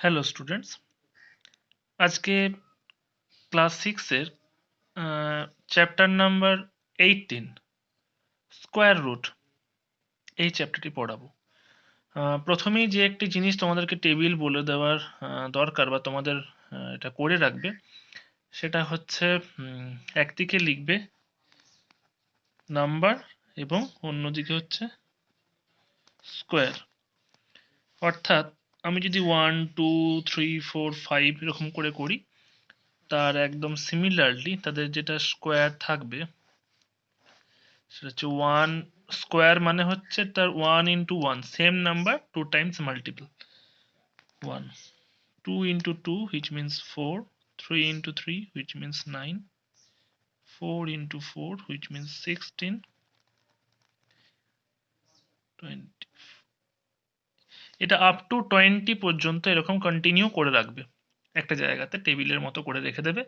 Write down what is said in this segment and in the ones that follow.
Hello students, আজকে class সিক্সের chapter number 18 square root এই চ্যাপ্টারটি পড়াবো। প্রথমেই যে একটি জিনিস তোমাদেরকে টেবিল বলে দেওয়ার দরকার বা তোমাদের এটা করে রাখবে, সেটা হচ্ছে একদিকে লিখবে নাম্বার এবং অন্যদিকে হচ্ছে স্কোয়ার। অর্থাৎ আমি যদি 1 2 3 4 5 এরকম করে করি, তার একদম সিমিলারলি তাদের যেটা স্কোয়ার থাকবে সেটা হচ্ছে 1 স্কোয়ার, মানে হচ্ছে তার 1 into 1 same number 2 times multiple. 1 2 into 2 which means 4, 3 into 3 which means 9, 4 into 4 which means 16, 20। এটা আপ টু 20 পর্যন্ত এরকম কন্টিনিউ করে রাখবে, একটা জায়গাতে টেবিলের মতো করে রেখে দেবে,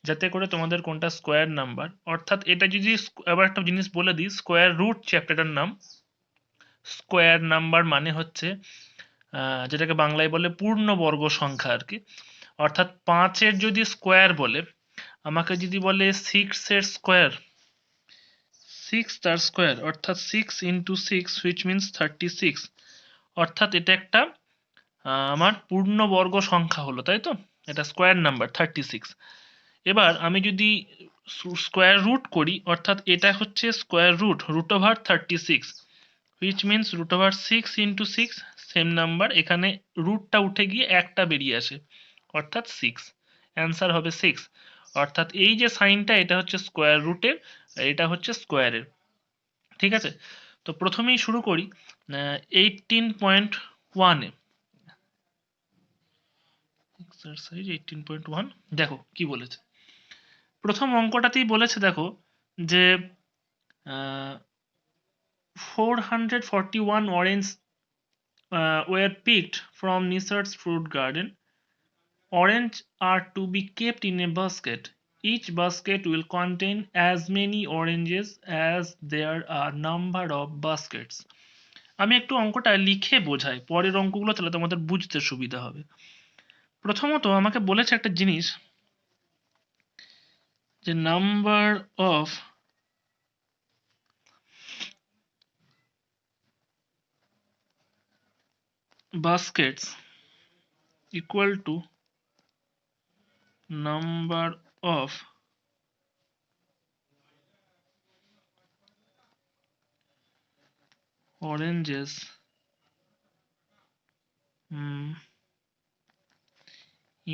যাতে করে তোমাদের কোনটা স্কোয়ার নাম্বার। অর্থাৎ এটা যদি আবার একটা জিনিস বলে দিই, স্কোয়ার রুট চ্যাপ্টারটার নাম। স্কোয়ার নাম্বার মানে হচ্ছে যেটাকে বাংলায় বলে পূর্ণবর্গ সংখ্যা আর কি। অর্থাৎ 5-এর যদি স্কোয়ার বলে, আমাকে যদি বলে 6-এর স্কোয়ার, 6 তার স্কোয়ার অর্থাৎ 6 into 6 which means 36। অর্থাৎ এটা একটা আমার পূর্ণবর্গ সংখ্যা হলো, তাই তো? এটা স্কোয়ার নাম্বার 36। এবার আমি যদি স্কোয়ার রুট করি, অর্থাৎ এটা হচ্ছে square root √ 36 which means √6 into 6 same number. এখানে রুটটা উঠে গিয়ে একটা বেরিয়ে আসে, অর্থাৎ 6। অ্যান্সার হবে 6। অর্থাৎ এই যে সাইনটা, এটা হচ্ছে স্কোয়ার রুটের, এটা হচ্ছে স্কোয়ারের। ঠিক আছে, তো প্রথমেই শুরু করি 18.1 এ। এক্সারসাইজ 18.1 দেখো কি বলেছে। প্রথম অঙ্কটাতেই বলেছে, দেখো যে 441 orange were picked from Nisar's fruit garden. Oranges are to be kept in a basket. Each basket will contain as many oranges as there are number of baskets. আমি একটু অঙ্কটা লিখে বোঝাই, পরের অঙ্কগুলো তাহলে তোমাদের বুঝতে সুবিধা হবে। প্রথমত আমাকে বলেছে একটা জিনিস, যে number of baskets equal to number of oranges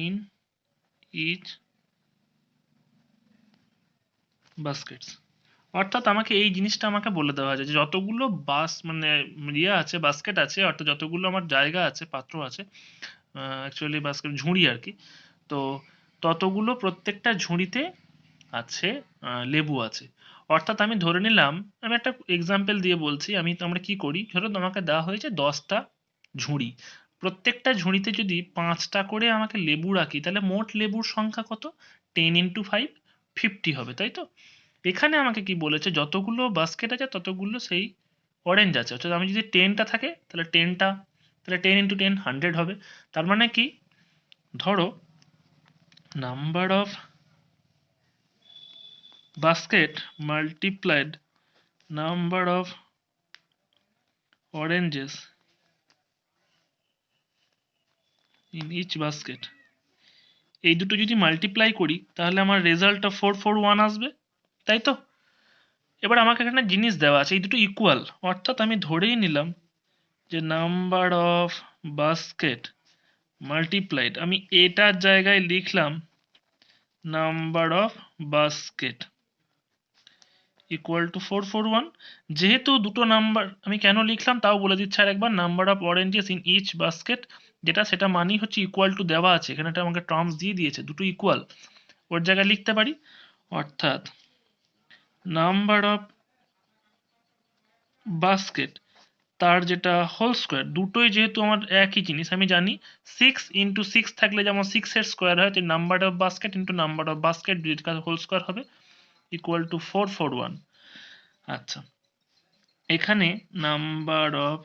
in each baskets। অর্থাৎ আমাকে এই জিনিসটা আমাকে বলে দেওয়া আছে যে যতগুলো মানে আছে, বাস্কেট আছে, অর্থাৎ যতগুলো আমার জায়গা আছে, পাত্র আছে, অ্যাকচুয়ালি বাস্কেট ঝুড়ি আর কি, তো ততগুলো প্রত্যেকটা ঝুড়িতে আছে লেবু আছে। অর্থাৎ আমি ধরে নিলাম, আমি একটা এক্সাম্পল দিয়ে বলছি, আমরা কি করি, ধরো তোমাকে দেওয়া হয়েছে 10টা ঝুড়ি, প্রত্যেকটা ঝুড়িতে যদি 5টা করে আমাকে লেবু রাখি, তাহলে মোট লেবুর সংখ্যা কত? 10 into 5 50 হবে, তাই তো? এখানে আমাকে কি বলেছে, যতগুলো বাস্কেট আছে ততগুলো সেই অরেঞ্জ আছে। অর্থাৎ আমি যদি 10টা থাকে তাহলে 10টা, তাহলে 10 into 10 100 হবে। তার মানে কি, ধরো number of basket multiplied number of oranges in each basket, এই দুটো যদি মাল্টিপ্লাই করি তাহলে আমার রেজাল্টটা 441 আসবে, তাই তো? এবার আমাকে এখানে জিনিস দেওয়া আছে, এই দুটো ইকুয়াল, অর্থাৎ আমি ধরেই নিলাম যে নাম্বার অফ বাস্কেট মাল্টিপ্লাইড, আমি এটার জায়গায় লিখলাম number of basket equal to 441। যেহেতু দুটো নাম্বার আমি কেন লিখলাম তাও বলে দিচ্ছি আর একবার, number of oranges in each basket যেটা, সেটা মানেই হচ্ছে ইকুয়াল টু দেওয়া আছে, এখানে একটা আমাকে টার্মস দিয়ে দিয়েছে, দুটো ইকুয়াল, ওর জায়গায় লিখতে পারি। অর্থাৎ নাম্বার অফ বাস্কেট তার যেটা হোল স্কোয়ার, দুটোই যেহেতু আমার একই জিনিস আমি জানি, 6 into 6 থাকলে যেমন 6-এর স্কোয়ার হয়, number of basket into number of basket দুইটা হোল স্কোয়ার হবে, ইকুয়াল টু 441। আচ্ছা, এখানে number of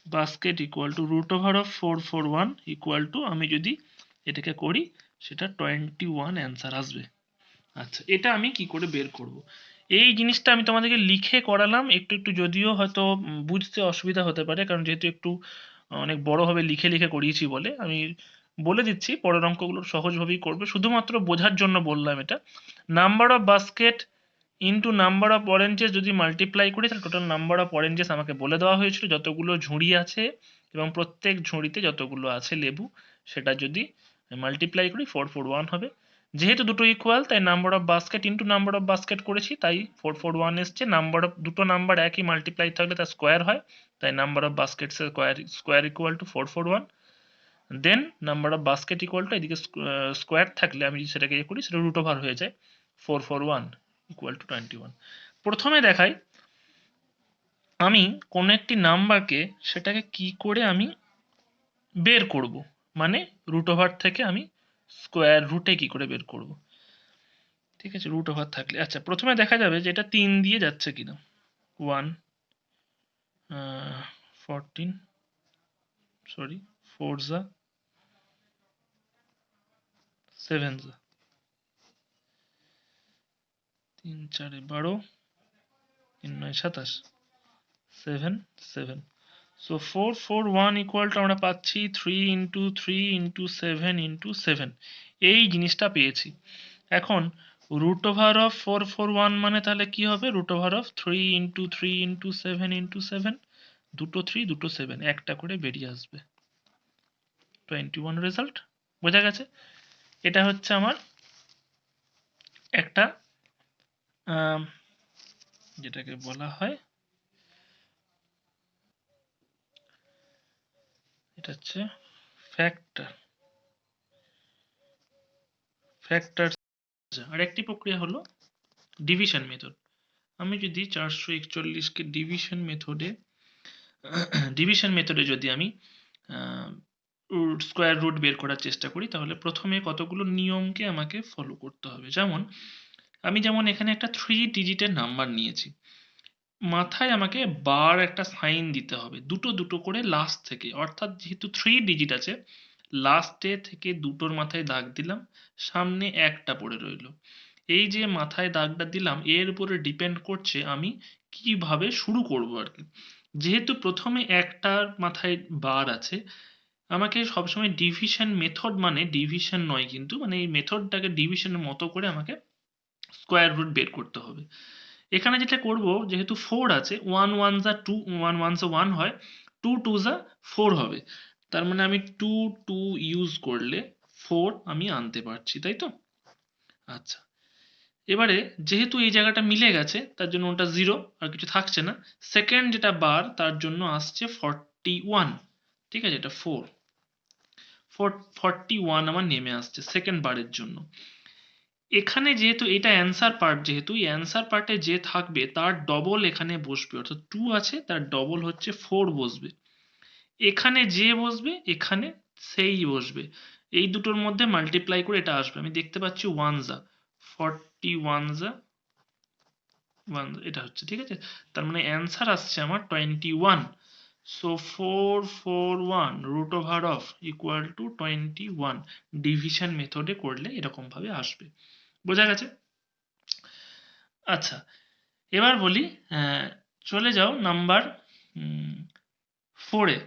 basket equal to root over of 441 equal to, আমি যদি এটাকে করি সেটা 21 অ্যান্সার আসবে। আচ্ছা, এটা আমি কি করে বের করব? এই জিনিসটা আমি তোমাদেরকে লিখে করালাম, একটু একটু যদিও হয়তো বুঝতে অসুবিধা হতে পারে, কারণ যেহেতু একটু অনেক বড়ভাবে লিখে লিখে করিয়েছি বলে আমি বলে দিচ্ছি, পরের অঙ্কগুলো সহজভাবেই করবে, শুধুমাত্র বোঝার জন্য বললাম এটা। Number of basket into number of oranges যদি মাল্টিপ্লাই করি, তাহলে টোটাল নাম্বার অফ অরেঞ্জেস আমাকে বলে দেওয়া হয়েছিল যতগুলো ঝুড়ি আছে, এবং প্রত্যেক ঝুড়িতে যতগুলো আছে লেবু, সেটা যদি মাল্টিপ্লাই করি 441 হবে। যেহেতু দুটো ইকুয়াল, তাই number of basket into number of basket করেছি, তাই 441 এসছে। নাম্বার অফ দুটো নাম্বার একই মাল্টিপ্লাই থাকলে তার স্কোয়ার হয়, তাই number of baskets square equal to 441। Then number of basket equal to, এদিকে স্কোয়ার থাকলে আমি যদি সেটাকে ইয়ে করি, সেটা রুট ওভার হয়ে যায় 441 ইকুয়াল টু 21। প্রথমে দেখাই আমি কোন একটি নাম্বারকে, সেটাকে কি করে আমি বের করব, মানে রুট ওভার থেকে আমি স্কোয়ার রুটে কি করে বের করব। ঠিক আছে, রুট ওভার থাকলে আচ্ছা, প্রথমে দেখা যাবে যে এটা 3 দিয়ে যাচ্ছে কিনা। 1 14 সরি 4 যা 7 যা 3 4 12 3 9 27 7 7। সো 441 ইকুয়াল টু আমরা পাচ্ছি 3 ইন্টু 3 ইন্টু 7 ইন্টু 7, এই জিনিসটা পেয়েছি। এখন রুট ওভার অফ 441 মানে তাহলে কি হবে, root over of 3 into 3 into 7 into 7, দুটো 3 দুটো 7 একটা করে বেরিয়ে আসবে 21 রেজাল্ট। বোঝা গেছে? এটা হচ্ছে আমার একটা যেটাকে বলা হয়, এটা হচ্ছে ফ্যাক্টর। আর একটি প্রক্রিয়া হলো ডিভিশন মেথড। আমি যদি 441কে ডিভিশন মেথডে যদি আমি স্কোয়ার রুট বের করার চেষ্টা করি, তাহলে প্রথমে কতগুলো নিয়মকে আমাকে ফলো করতে হবে। যেমন এখানে একটা 3 ডিজিটের নাম্বার নিয়েছি, মাথায় আমাকে বার একটা সাইন দিতে হবে, দুটো দুটো করে লাস্ট থেকে, অর্থাৎ যেহেতু 3 ডিজিট আছে, লাস্টে থেকে দুটোর মাথায় দাগ দিলাম, সামনে একটা পড়ে রইল। এই যে মাথায় দাগটা দিলাম, এর উপরে ডিপেন্ড করছে আমি কিভাবে শুরু করব আর কি। যেহেতু প্রথমে একটার মাথায় বার আছে, আমাকে সবসময় ডিভিশন মেথড, মানে ডিভিশন নয় কিন্তু, মানে এই মেথডটাকে ডিভিশনের মতো করে আমাকে স্কোয়ার রুট বের করতে হবে। এখানে যেটা করব, যেহেতু 4 আছে, 1 1 যা 2, 1 1 যা 1 হয়, 2 2 যা 4 হবে, তার মানে আমি 2 2 ইউজ করলে 4 আমি আনতে পারছি, তাই তো? আচ্ছা, এবারে যেহেতু এই জায়গাটা মিলে গেছে, তার জন্য ওটা 0, আর কিছু থাকছে না। সেকেন্ড যেটা বার, তার জন্য আসছে 41। ঠিক আছে, এটা 41 আমার নেমে আসছে সেকেন্ড বারের জন্য। এখানে যেহেতু এটা অ্যান্সার পার্ট, যেহেতু এই অ্যান্সার পার্টে যে থাকবে তার ডবল এখানে বসবে, অর্থাৎ 2 আছে তার ডবল হচ্ছে 4 বসবে। এখানে যে বসবে এখানে সেই বসবে, এই দুটোর মধ্যে মাল্টিপ্লাই করে এটা আসবে। আমি দেখতে পাচ্ছি 1 যা 41 যা 1, এটা হচ্ছে, ঠিক আছে। তার মানে অ্যান্সার আসছে আমার 21। So 441 root over of equal to 21, division মেথডে করলে এরকম ভাবে আসবে। বোঝা গেছে? আচ্ছা, এবার বলি, চলে যাও নাম্বার 4-এ।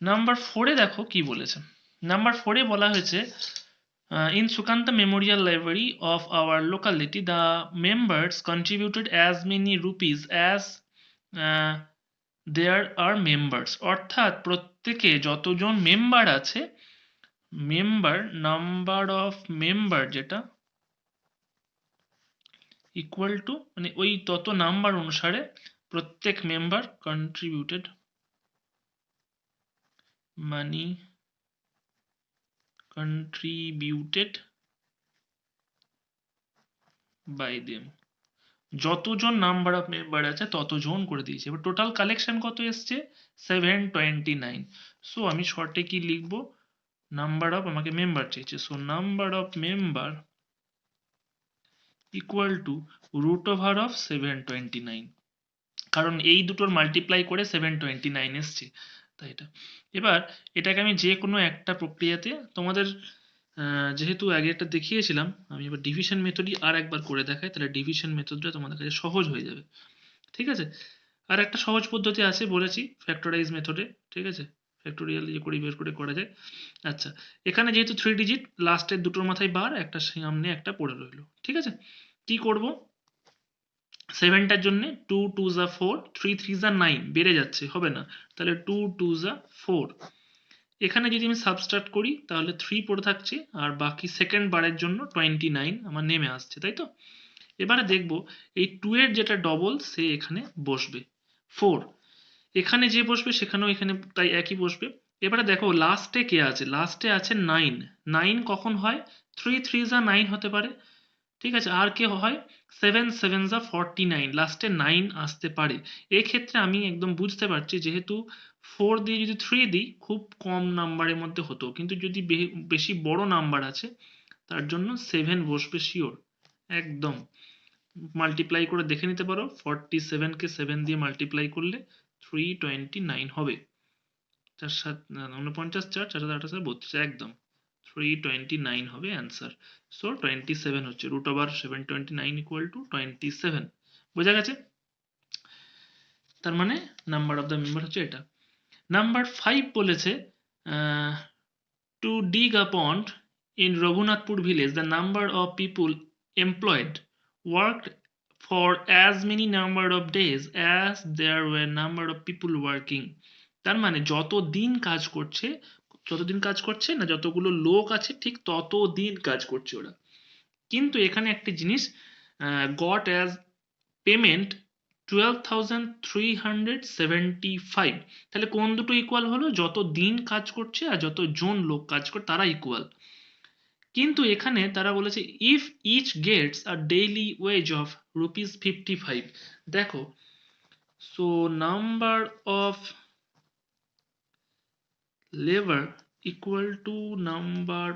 নাম্বার 4-এ দেখো কি বলেছে। নাম্বার 4-এ বলা হয়েছে, in Sukanta Memorial Library of our locality, the members contributed as many rupees as there are members. অর্থাৎ প্রত্যেকে যতজন মেম্বার আছে, নাম্বার অফ মেম্বার যেটা ইকুয়াল টু, মানে ওই তত নাম্বার অনুসারে প্রত্যেক member contributed money by them, যতজন নাম্বার অফ মেম্বার আছে ততজন করে দিয়েছে। এবার টোটাল কালেকশন কত এসছে, 729। সো আমি শর্টে কি লিখবো, নাম্বার অফ, আমাকে মেম্বার চাইছে, so number of member equal to root over of 729, কারণ এই দুটোর মাল্টিপ্লাই করে 729 এসছে। তাই এটা এবার এটাকে আমি যে কোনো একটা প্রক্রিয়াতে তোমাদের যেহেতু আগে একটা দেখিয়েছিলাম আমি এবার ডিভিশন মেথডই আর একবার করে দেখাই, তাহলে ডিভিশন মেথডটা তোমাদের কাছে সহজ হয়ে যাবে। ঠিক আছে, আর একটা সহজ পদ্ধতি আছে বলেছি ফ্যাক্টরাইজ মেথডে, ঠিক আছে, ফ্যাক্টোরিয়াল ইয়ে করে বের করে করা যায়। আচ্ছা, এখানে যেহেতু 3 ডিজিট, লাস্টের দুটোর মাথায় বার, একটা সামনে একটা পড়ে রইলো। ঠিক আছে, কি করব, 7টার জন্য 2 2 যা 4, 3 3 যা 9, বেড়ে যাচ্ছে, হবে না, তাহলে 2 2 যা 4। এখানে যদি আমি সাবস্ট্রাক্ট করি তাহলে 3 পড়ে থাকছে, আর বাকি সেকেন্ড বারের জন্য 29 আমার নেমে আসছে, তাই তো। এবারে দেখব এই 2 এর যেটা ডবল সে এখানে বসবে 4, এখানে যে বসবে সেখানেও এখানে তাই একই বসবে। এবারে দেখো লাস্টে কে আছে, লাস্টে আছে 9, 9 কখন হয়, 3 3 যা 9 হতে পারে, ঠিক আছে, আর কে হয় 7 7 যা 49, লাস্টে 9 আসতে পারে। এক্ষেত্রে আমি একদম বুঝতে পারছি যেহেতু 4 দিয়ে যদি 3 দিই খুব কম নাম্বারের মধ্যে হতো, কিন্তু যদি বেশি বড় নাম্বার আছে তার জন্য 7 বসবে শিওর একদম। মাল্টিপ্লাই করে দেখে নিতে পারো, 47 কে 7 দিয়ে মাল্টিপ্লাই করলে 329 হবে। 49 4 4 28 32 একদম 329 হবে অ্যান্সার। সো 27 হচ্ছে রুট ওভার 729 ইকুয়াল টু 27। বোঝা গেছে? তার মানে নাম্বার অফ দ্য মেম্বার হচ্ছে এটা। নাম্বার 5 বলেছে two ডিগ a pond in Raghunathpur village the number of people employed worked for as many number of days as there were number of people working। তার মানে যতদিন কাজ করছে না, যতগুলো লোক আছে ঠিক ততদিন কাজ করছে ওরা। কিন্তু এখানে একটি জিনিস, গট অ্যাজ পেমেন্ট 12,375, তাহলে কোন দুটো ইকুয়াল হলো, যত দিন কাজ করছে আর যত জন লোক কাজ করে তারা ইকুয়াল। কিন্তু এখানে তারা বলেছে if each gets a daily wage of ₹55। দেখো, so number of labour equal to number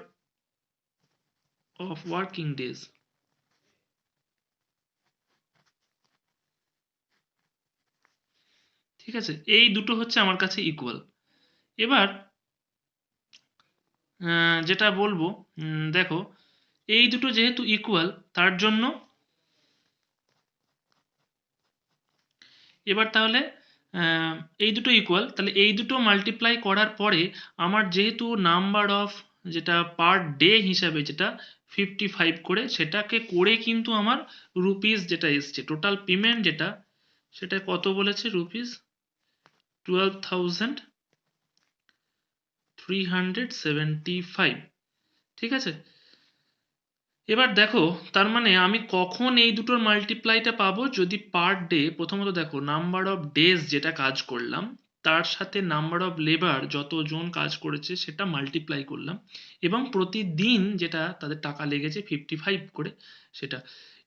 of working days. ঠিক আছে, এই দুটো হচ্ছে আমার কাছে ইকুয়াল। এবার যেটা বলবো, দেখো এই দুটো যেহেতু ইকুয়াল তার জন্য এবার তাহলে এই দুটো ইকুয়াল, তাহলে এই দুটো মাল্টিপ্লাই করার পরে আমার যেহেতু নাম্বার অফ যেটা পার ডে হিসাবে যেটা 55 করে, সেটাকে করে কিন্তু আমার রুপিস যেটা এসছে টোটাল পেমেন্ট যেটা, সেটা কত বলেছে, রুপিস 12,375। ঠিক আছে, এবার দেখো তার মানে আমি কখন এই দুটোর মাল্টিপ্লাইটা পাবো, যদি পার ডে, প্রথমত দেখো নাম্বার অফ ডেজ যেটা কাজ করলাম তার সাথে নাম্বার অফ লেবার যতজন কাজ করেছে সেটা মাল্টিপ্লাই করলাম, এবং প্রতিদিন যেটা তাদের টাকা লেগেছে 55 করে সেটা।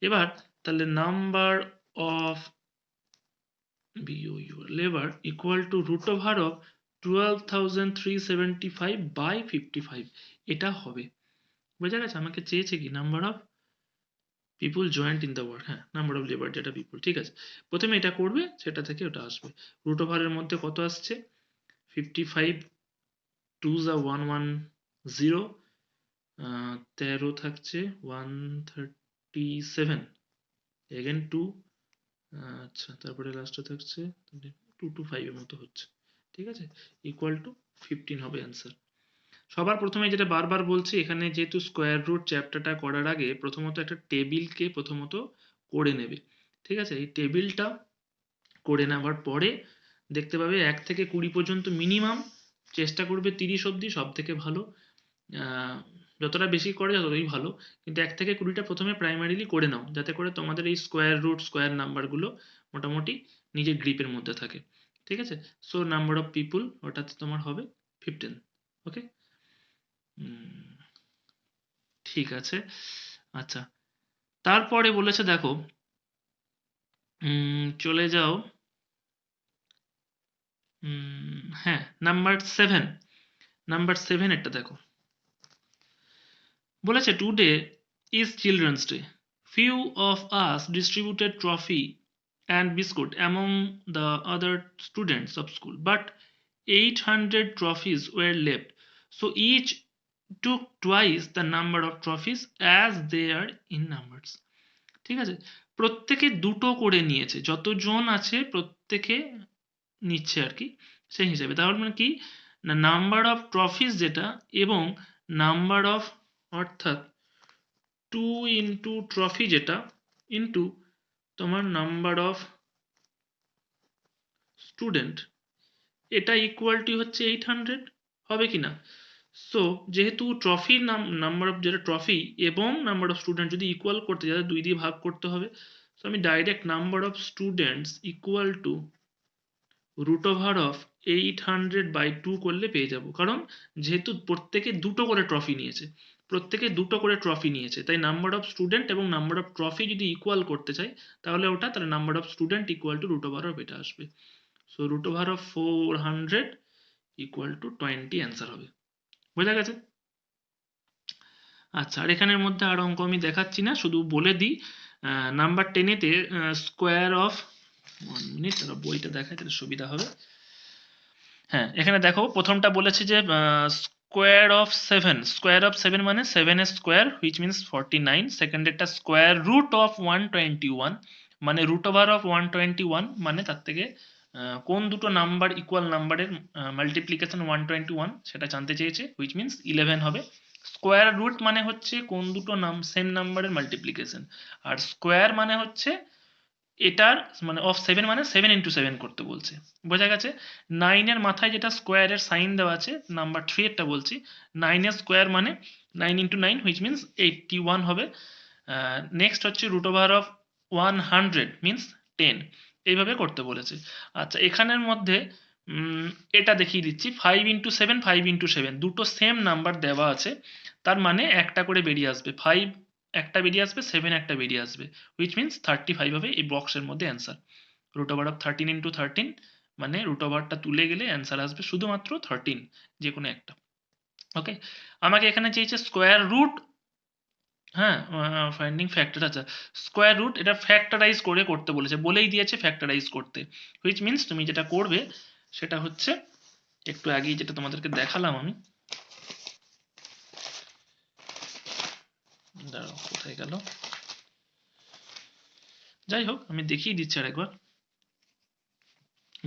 এবার তাহলে number of labour equal to root over of 12,375 by 55, এটা হবে। বোঝা গেছে, আমাকে চেয়েছে কি number of people joint in the work, হ্যাঁ নাম্বার অফ লেবার যেটা পিপুল, ঠিক আছে, প্রথমে এটা করবে সেটা থেকে ওটা আসবে। রুট ওভারের মধ্যে কত আসছে, 55 2 যা 110, 13 থাকছে 137, এগেন 2, আচ্ছা তারপরে লাস্টে থাকছে 225 এর মতো হচ্ছে। ঠিক আছে, ইকুয়াল টু 15 হবে অ্যান্সার। সবার প্রথমে যেটা বারবার বলছি, এখানে যেহেতু স্কোয়ার রুট চ্যাপ্টারটা করার আগে প্রথমত একটা টেবিলকে প্রথমত করে নেবে। ঠিক আছে, এই টেবিলটা করে নেওয়ার পরে দেখতে পাবে 1 থেকে 20 পর্যন্ত মিনিমাম, চেষ্টা করবে 30 অবধি সব থেকে ভালো, যতটা বেশি করে ততই ভালো, কিন্তু 1 থেকে 20টা প্রথমে প্রাইমারিলি করে নাও, যাতে করে তোমাদের এই স্কোয়ার রুট স্কোয়ার নাম্বারগুলো মোটামুটি নিজের গ্রিপের মধ্যে থাকে। ঠিক আছে, সো নাম্বার অফ পিপুল ওটাতে তোমার হবে 15। ওকে, ঠিক আছে। আচ্ছা, তারপরে বলেছে দেখো, চলে যাও, হ্যাঁ নাম্বার 7 এটা দেখো, বলেছে today is children's day, few of us distributed trophy and biscuit among the other students of school, but 800 trophies were left, so each took twice the number of trophies as they are in numbers. ঠিক আছে, প্রত্যেকে দুটো করে নিয়েছে, যতজন আছে প্রত্যেকে নিচ্ছে আর কি, সেই হিসাবে। তাহলে মানে কি না, নাম্বার অফ ট্রফিজ যেটা এবং নাম্বার অফ, অর্থাৎ 2 ইন্টু ট্রফি যেটা ইন্টু তোমার নাম্বার অফ স্টুডেন্ট, এটা ইকুয়ালটি হচ্ছে 800, হবে কি না? সো যেহেতু ট্রফির নাম্বার অফ যেটা ট্রফি এবং নাম্বার অফ স্টুডেন্ট যদি ইকুয়াল করতে যায় 2 দিয়ে ভাগ করতে হবে। সো আমি direct number of students equal to root over of 800/2 করলে পেয়ে যাব, কারণ যেহেতু প্রত্যেকে দুটো করে ট্রফি নিয়েছে, তাই নাম্বার অফ স্টুডেন্ট এবং নাম্বার অফ ট্রফি যদি ইকুয়াল করতে চাই তাহলে number of student equal to root over of এটা আসবে। So root over of 400 equal to 20 answer হবে। বোঝা গেছে? আচ্ছা, আর এখানের মধ্যে আর অঙ্ক আমি দেখাচ্ছি না, শুধু বলে দিই নাম্বার 10-এতে স্কোয়ার অফ, 1 মিনিট, বইটা দেখায় তাহলে সুবিধা হবে। হ্যাঁ, এখানে দেখো প্রথমটা বলেছে যে স্কোয়ার অফ 7 মানে 7 এর স্কোয়ার হুইচ মিনস 49, সেকেন্ডেরটা স্কোয়ার রুট অফ 121 মানে রুট ওভার অফ 121 মানে তার থেকে কোন দুটো নাম্বার ইকুয়াল নাম্বারের মাল্টিপ্লিকেশন 121 সেটা জানতে চেয়েছে, হুইচ মিনস 11 হবে। স্কোয়ার রুট মানে হচ্ছে কোন দুটো সেম নাম্বারের মাল্টিপ্লিকেশন, আর স্কোয়ার মানে হচ্ছে এটার মানে অফ 7 মানে 7 ইন্টু 7 করতে বলছে। বোঝা গেছে? 9 এর মাথায় যেটা স্কোয়ারের সাইন দেওয়া আছে, নাম্বার 3 এরটা বলছি, 9 এর স্কোয়ার মানে 9 ইন্টু 9 হুইচ মিনস 81 হবে। নেক্সট হচ্ছে রুট ওভার অফ 100 মিনস 10, এইভাবে করতে বলেছে। আচ্ছা, এখানের মধ্যে এটা দেখিয়ে দিচ্ছি, 5 ইন্টু 7 5 ইন্টু 7 দুটো সেম নাম্বার দেওয়া আছে, তার মানে একটা করে বেরিয়ে আসবে, 5 একটা বেরিয়ে আসবে, 7 একটা বেরিয়ে আসবে, হুইচ মিনস 35 হবে এই বক্সের মধ্যে answer. Root over of 13 into 13 মানে রুট ওভারটা তুলে গেলে অ্যান্সার আসবে শুধুমাত্র 13, যে কোনো একটা। ওকে, আমাকে এখানে চেয়েছে স্কোয়ার রুট, হ্যাঁ, ফাইন্ডিং ফ্যাক্টর। আচ্ছা, স্কোয়ার রুট এটা ফ্যাক্টরাইজ করে করতে বলেছে, বলেই দিয়েছে ফ্যাক্টরাইজ করতে, হুইচ মিনস তুমি যেটা করবে সেটা হচ্ছে একটু আগেই যেটা তোমাদেরকে দেখালাম আমি, দাঁড়াও কোথায় গেল, যাই হোক আমি দেখিয়ে দিচ্ছি আরেকবার।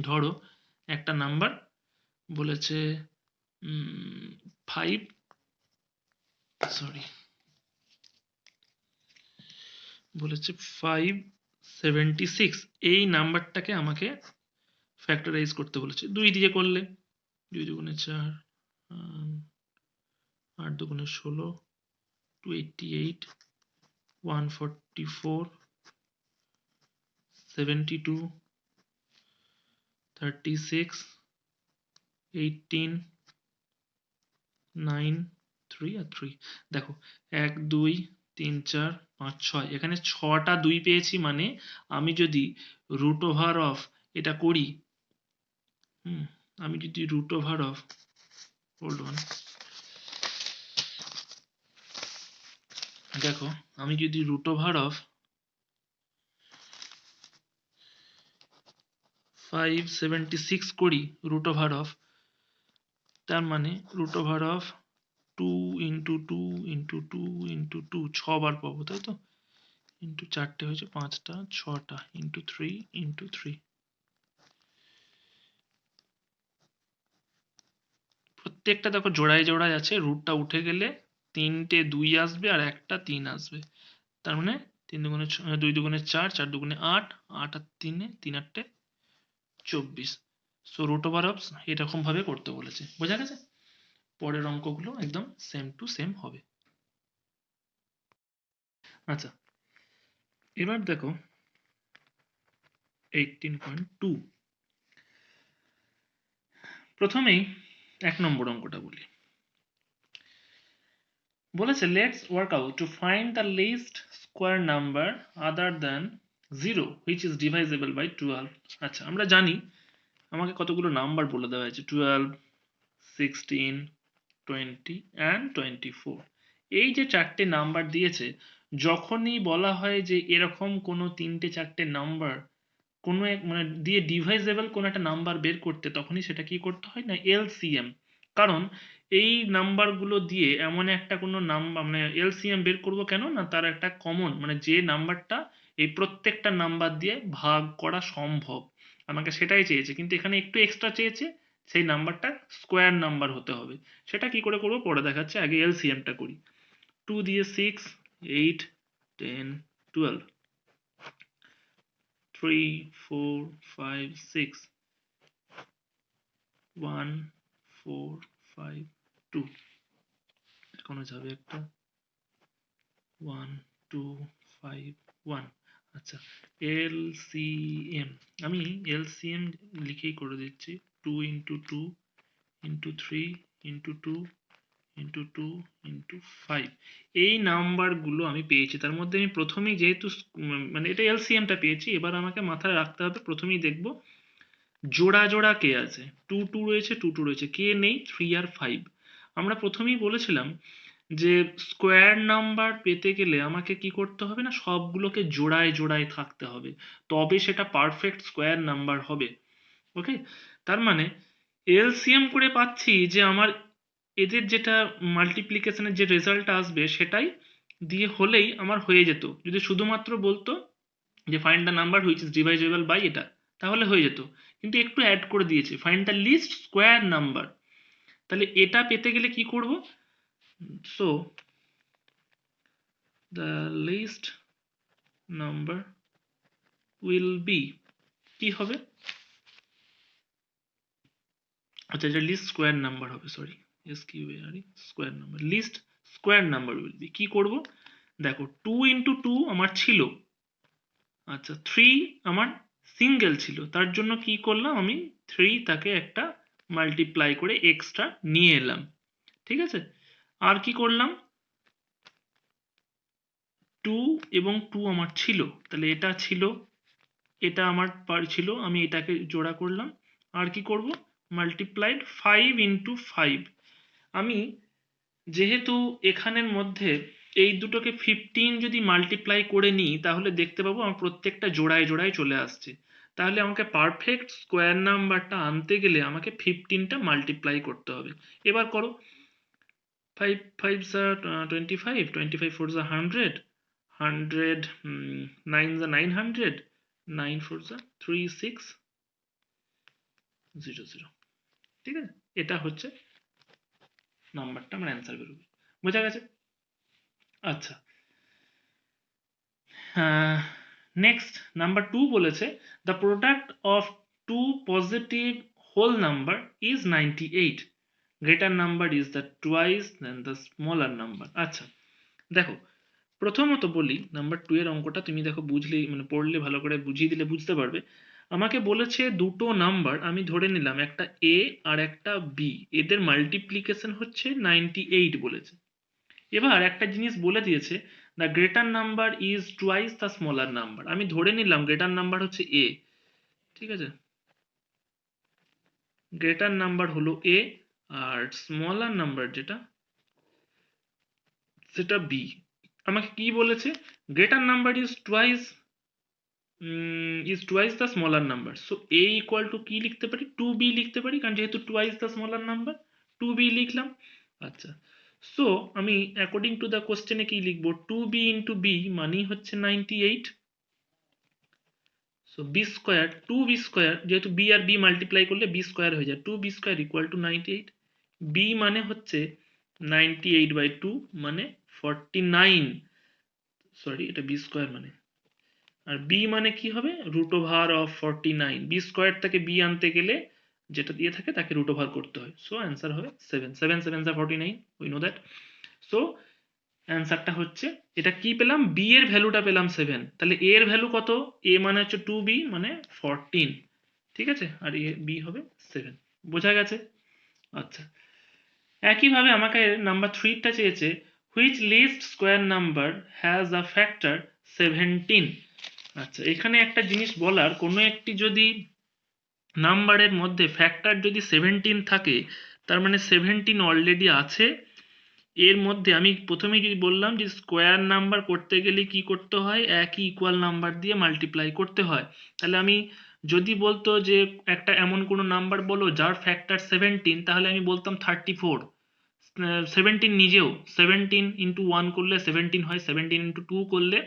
ধরো একটা নাম্বার বলেছে 5, সরি, বলেছে 576, এই নাম্বারটাকে আমাকে ফ্যাক্টরাইজ করতে বলেছে। 2 দিয়ে করলে 2 দুগুণে 4, 8 দুগুণে 16, 288, 144, 72, 36, 18, 9, 3 আর 3। দেখো 1 2 3 4 5 6, এখানে 6টা 2 পেয়েছি, মানে আমি যদি রুট ওভার অফ এটা করি, আমি যদি root over of, hold on, দেখো আমি যদি রুট ওভার অফ 576 করি, রুট ওভার অফ, তার মানে root over of 2 into 2 into 2 into 2, 6 বার পাবো, তাই তো, ইন্টু 4টে হয়েছে 5টা, 6টা ইন্টু 3 ইন্টু 3, প্রত্যেকটা দেখো জোড়ায় জোড়ায় আছে, রুটটা উঠে গেলে 3টে 2 আসবে আর একটা 3 আসবে, তার মানে 3 দুগুণে 2 দুগুণে 4, 4 দুগুণে 8, 8 আর 3 3 8টে 24। সো রুট ওভার অফ এরকম ভাবে করতে বলেছে। বোঝা গেছে? পরের অঙ্কগুলো একদম সেম টু সেম হবে। আচ্ছা, এবার দেখো 18.2, প্রথমেই 1 নম্বর অঙ্কটা বলি। বলেছে let's work out to find the least square number other than 0 which is divisible by 12। আচ্ছা, আমরা জানি আমাকে কতগুলো নাম্বার বলে দেওয়া হয়েছে, 12, 16, 20 অ্যান্ড 24। এই যে 4টে নাম্বার দিয়েছে, যখনই বলা হয় যে এরকম কোনো 3টে 4টে নাম্বার কোনো এক মানে দিয়ে ডিভাইজেবল কোনো একটা নাম্বার বের করতে তখনই সেটা কি করতে হয় না এলসিএম। কারণ এই নাম্বারগুলো দিয়ে এমন একটা কোনো নাম্বার মানে এলসিএম বের করব কেন না তার একটা কমন মানে যে নাম্বারটা এই প্রত্যেকটা নাম্বার দিয়ে ভাগ করা সম্ভব আমাকে সেটাই চেয়েছে, কিন্তু এখানে একটু এক্সট্রা চেয়েছে, সেই নাম্বারটা স্কোয়ার নাম্বার হতে হবে। সেটা কি করে করবো পরে দেখাচ্ছে, আগে এলসিএমটা করি। 2 দিয়ে 6, 8, 10, 12, 3, 4, 5, 6, 1, 4, 5, 2, এখনো যাবে একটা 1, 2, 5, 1। আচ্ছা, এলসিএম আমি এলসিএম লিখেই করে দিচ্ছি। 2 into 2 into 3 into 2 into 2 into 5 এই নাম্বারগুলো আমি পেয়েছি। তার মধ্যে আমি প্রথমেই যেহেতু মানে এটা এলসিএমটা পেয়েছি, এবার আমাকে মাথায় রাখতে হবে প্রথমেই দেখব জোড়া জোড়া কে আছে। 2 2 রয়েছে, 2 2 রয়েছে, কে নেই 3 আর 5। আমরা প্রথমেই বলেছিলাম যে স্কোয়ার নাম্বার পেতে গেলে আমাকে কি করতে হবে না সবগুলোকে জোড়ায় জোড়ায় থাকতে হবে, তবে সেটা পারফেক্ট স্কোয়ার নাম্বার হবে। ওকে, তার মানে এলসিএম করে পাচ্ছি যে আমার এদের যেটা মাল্টিপ্লিকেশনের যে রেজাল্ট আসবে সেটাই দিয়ে হলেই আমার হয়ে যেত। যদি শুধুমাত্র বলতো যে find the number which is divisible by এটা, তাহলে হয়ে যেত, কিন্তু একটু অ্যাড করে দিয়েছে find the least square number. তাহলে এটা পেতে গেলে কি করব, so the least number will be, কি হবে, আচ্ছা এটা লিস্ট স্কোয়ার নাম্বার হবে, sorry S Q R E square number, least square number will be কি করব, দেখো 2 ইন্টু 2 আমার ছিল, আচ্ছা 3 আমার সিঙ্গেল ছিল, তার জন্য কি করলাম আমি 3 তাকে একটা মাল্টিপ্লাই করে এক্সট্রা নিয়ে এলাম। ঠিক আছে, আর কি করলাম 2 এবং 2 আমার ছিল, তাহলে এটা ছিল, এটা আমার ছিল, আমি এটাকে জোড়া করলাম। আর কি করব মাল্টিপ্লাইড 5 ইন্টু 5। আমি যেহেতু এখানের মধ্যে এই দুটোকে 15 যদি মাল্টিপ্লাই করে নিই তাহলে দেখতে পাবো আমার প্রত্যেকটা জোড়ায় জোড়ায় চলে আসছে। তাহলে আমাকে পারফেক্ট স্কোয়ার নাম্বারটা আনতে গেলে আমাকে 15টা মাল্টিপ্লাই করতে হবে। এবার করো, 5 5s are 25, 25 4s are 100, 100 9s are 900, 9 4s are 3600। ঠিক আছে, এটা হচ্ছে নাম্বারটা আমার অ্যান্সার বেরোবে। বোঝা গেছে? আচ্ছা, নেক্সট নাম্বার 2 বলেছে the product of two positive whole number is 98, greater number is the twice than the smaller number. আচ্ছা দেখো, প্রথমত বলি নাম্বার 2 এর অঙ্কটা তুমি দেখো বুঝলেই মানে পড়লে ভালো করে বুঝিয়ে দিলে বুঝতে পারবে। আমাকে বলেছে দুটো নাম্বার আমি ধরে নিলাম একটা এ আর একটা বি, এদের মাল্টিপ্লিকেশন হচ্ছে 98 বলেছে। এবার একটা জিনিস বলে দিয়েছে the greater number is twice the smaller number, আমি ধরে নিলাম গ্রেটার নাম্বার হচ্ছে এ। ঠিক আছে, গ্রেটার নাম্বার হলো এ আর স্মলার নাম্বার যেটা সেটা বি। আমাকে কি বলেছে greater number is twice the smaller number, so A equal to কি লিখতে পারি 2b লিখতে পারি, কারণ যেহেতু twice the smaller number 2b লিখলাম। আচ্ছা, সো আমি অ্যাকর্ডিং টু দ্য কোশ্চেনে কি লিখবো 2b ইন্টু বি মানেই হচ্ছে 98। So B square 2b square, যেহেতু বি আর বি মাল্টিপ্লাই করলে বি স্কোয়ার হয়ে যায়, 2b square equal two 98। B মানে হচ্ছে 98/2 মানে 49, সরি এটা বি স্কোয়ার মানে, আর বি মানে কি হবে root over of 49, B square থেকে বি আনতে গেলে যেটা দিয়ে থাকে তাকে রুট ওভার করতে হয়। সো অ্যান্সার হবে 7, 7 7 49, উই নো দ্যাট। সো অ্যান্সারটা হচ্ছে, এটা কি পেলাম বি এর ভ্যালুটা পেলাম 7, তাহলে এ এর ভ্যালু কত, এ মানে হচ্ছে 2b মানে 14। ঠিক আছে, আর এ বি হবে 7। বোঝা গেছে? আচ্ছা, একইভাবে আমাকে নাম্বার 3টা চেয়েছে which least square number has a factor 17। আচ্ছা, এখানে একটা জিনিস বলার, কোনো একটি যদি নাম্বারের মধ্যে ফ্যাক্টর যদি 17 থাকে তার মানে 17 অলরেডি আছে এর মধ্যে আমি প্রথমেই যদি বললাম যে স্কোয়ার নাম্বার করতে গেলে কি করতে হয়, একই ইকুয়াল নাম্বার দিয়ে মাল্টিপ্লাই করতে হয়। তাহলে আমি যদি বলতো যে একটা এমন কোনো নাম্বার বলো যার ফ্যাক্টর 17, তাহলে আমি বলতাম 34। 17 নিজেও 17 × 1 করলে 17 হয়, 17 × 2 করলে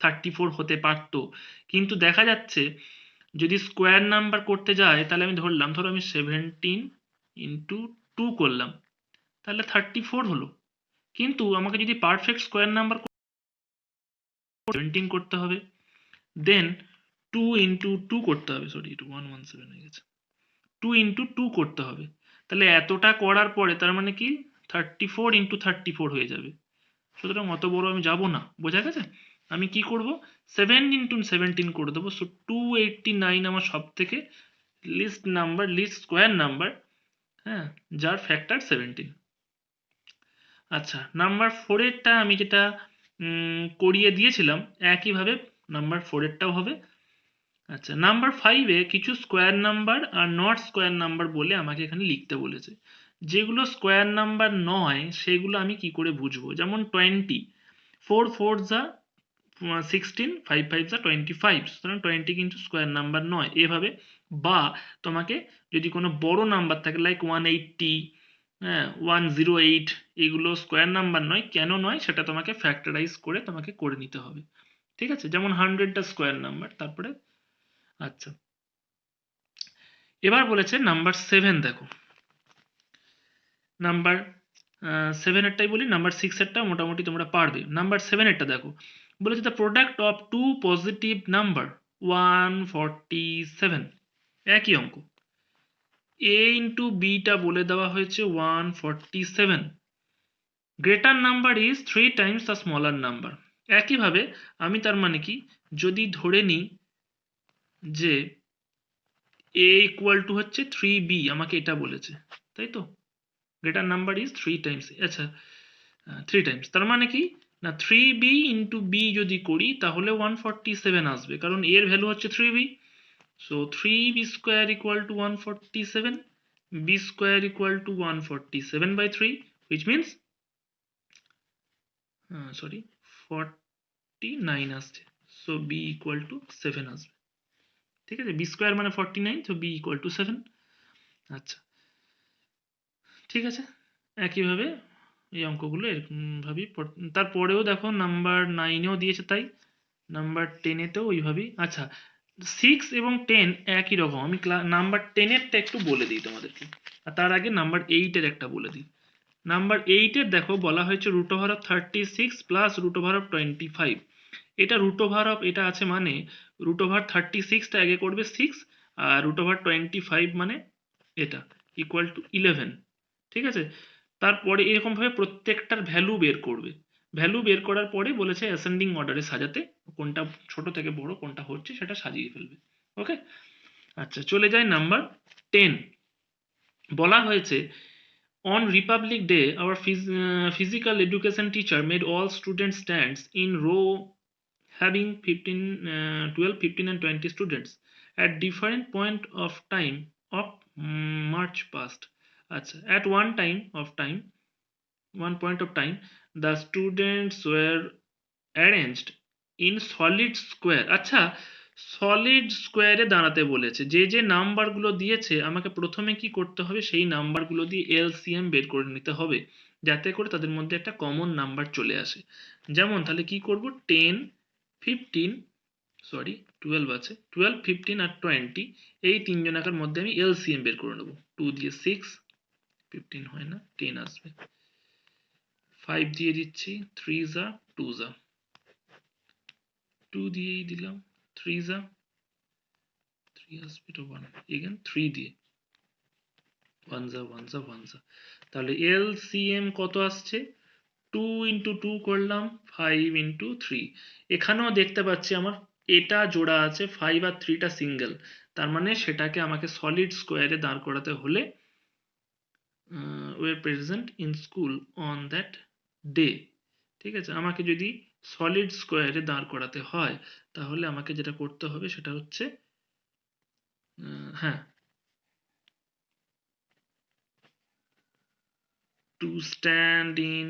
34 হতে পারতো। কিন্তু দেখা যাচ্ছে যদি স্কোয়ার নাম্বার করতে যায় তাহলে আমি ধরলাম, ধরো আমি 17 × 2 করলাম, তাহলে 34 হলো। কিন্তু আমাকে যদি পারফেক্ট স্কোয়ার নাম্বার 17 করতে হবে, দেন 2 × 2 করতে হবে, সরি এটা 117 হয়ে গেছে, 2 × 2 করতে হবে। তাহলে এতটা করার পরে তার মানে কি 34 × 34 হয়ে যাবে। সুতরাং অত বড় আমি যাব না, বোঝা গেছে? আমি কি করব, 7 × 17 করে দেবো। সো 289 আমার সব থেকে লিস্ট স্কোয়ার নাম্বার, হ্যাঁ, যার ফ্যাক্টর 17। আচ্ছা, নাম্বার 4-এরটা আমি যেটা করিয়ে দিয়েছিলাম একইভাবে নাম্বার 4-এরটাও হবে। আচ্ছা, নাম্বার 5-এ কিছু square number are not square number বলে আমাকে এখানে লিখতে বলেছে। যেগুলো স্কোয়ার নাম্বার নয় সেগুলো আমি কি করে বুঝবো? যেমন 20, 4 4 যা 16, 5 5 যা 25, সুতরাং 20 কিন্তু স্কোয়ার নাম্বার নয় এভাবে। বা তোমাকে যদি কোনো বড় নাম্বার থাকে লাইক 180, হ্যাঁ, 108, এগুলো স্কোয়ার নাম্বার নয়। কেন নয় সেটা তোমাকে ফ্যাক্টরাইজ করে তোমাকে করে নিতে হবে। ঠিক আছে, যেমন 100টা স্কোয়ার নাম্বার। তারপরে আচ্ছা, এবার বলেছে নাম্বার 7, দেখো নাম্বার 7-এরটাই বলি, নাম্বার 6-এরটা মোটামুটি তোমরা পারবে। নাম্বার 7-এরটা দেখো, বলেছে the product of two positive number 147, একই অঙ্ক। a ইন্টু বিটা বলে দেওয়া হয়েছে 147, greater number is 3 Times the smaller number. একইভাবে আমি তার মানে কি যদি ধরে নিই যে a ইকুয়াল টু হচ্ছে 3b, আমাকে এটা বলেছে, তাই তো? গ্রেটার নাম্বার ইজ 3 টাইমস, আচ্ছা 3 টাইমস, তার মানে কি না 3b ইন্টু বি যদি করি তাহলে 147 আসবে, কারণ এর ভ্যালু হচ্ছে 3b। So 3b square equal two 147, b square equal two 147/3, which means sorry 49 আসছে। সো b ইকুয়াল টু 7 আসবে। ঠিক আছে, b স্কোয়ার মানে 49, তো b ইকুয়াল টু 7। আচ্ছা, ঠিক আছে, একইভাবে এই অঙ্কগুলো এরকমভাবেই তারপরেও দেখো নাম্বার 9-এও দিয়েছে তাই, নাম্বার 10-এতেও ওইভাবেই। আচ্ছা, 6 এবং 10 একই রকম। আমি নাম্বার 10-এরটা একটু বলে দিই তোমাদেরকে, আর তার আগে নাম্বার 8-এর একটা বলে দিই। নাম্বার 8-এর দেখো বলা হয়েছে root over of 36 plus root over of 25। এটা রুট ওভার অফ এটা আছে মানে রুট ওভার 36টা আগে করবে 6, আর রুট ওভার 25 মানে এটা ইকুয়াল টু 11। ঠিক আছে, তারপরে এরকমভাবে প্রত্যেকটার ভ্যালু বের করবে। ভ্যালু বের করার পরে বলেছে অ্যাসেন্ডিং অর্ডারে সাজাতে, কোনটা ছোট থেকে বড় কোনটা হচ্ছে সেটা সাজিয়ে ফেলবে। ওকে, আচ্ছা চলে যায় নাম্বার 10। বলা হয়েছে on Republic Day, our physical education teacher made all students stands in row having 12, 15 and 20 students at different point of time of march past. আচ্ছা, at one point of time, the students were arranged in solid square. আচ্ছা, solid স্কোয়ারে দাঁড়াতে বলেছে। যে যে নাম্বারগুলো দিয়েছে আমাকে প্রথমে কি করতে হবে, সেই নাম্বারগুলো দিয়ে এলসিএম বের করে নিতে হবে, যাতে করে তাদের মধ্যে একটা কমন নাম্বার চলে আসে। যেমন তাহলে কি করব, 10, 15, সরি 12 আছে, 12, 15 আর 20, এই তিনজনাকার মধ্যে আমি এলসিএম বের করে নেব। 2 দিয়ে 6, 15 হয় না, 10 আসবে। 5 দিয়ে দিচ্ছি, 3 যা 2 যা, 2 দিয়েই দিলাম, 3 যা 3 আসবে, এটা 1 এগেন 3 দিয়ে 1 যা 1 যা 1 যা, তাহলে এলসিএম কত আসছে, 2 × 2 করলাম 5 × 3। এখানেও দেখতে পাচ্ছি আমার এটা জোড়া আছে, 5 আর 3টা সিঙ্গেল, তার মানে সেটাকে আমাকে সলিড স্কোয়ারে দাঁড় করাতে হলে way present in school on that day. ঠিক আছে, আমাকে যদি সলিড স্কোয়ারে দাঁড় করাতে হয় তাহলে আমাকে যেটা করতে হবে সেটা হচ্ছে হ্যাঁ, to stand in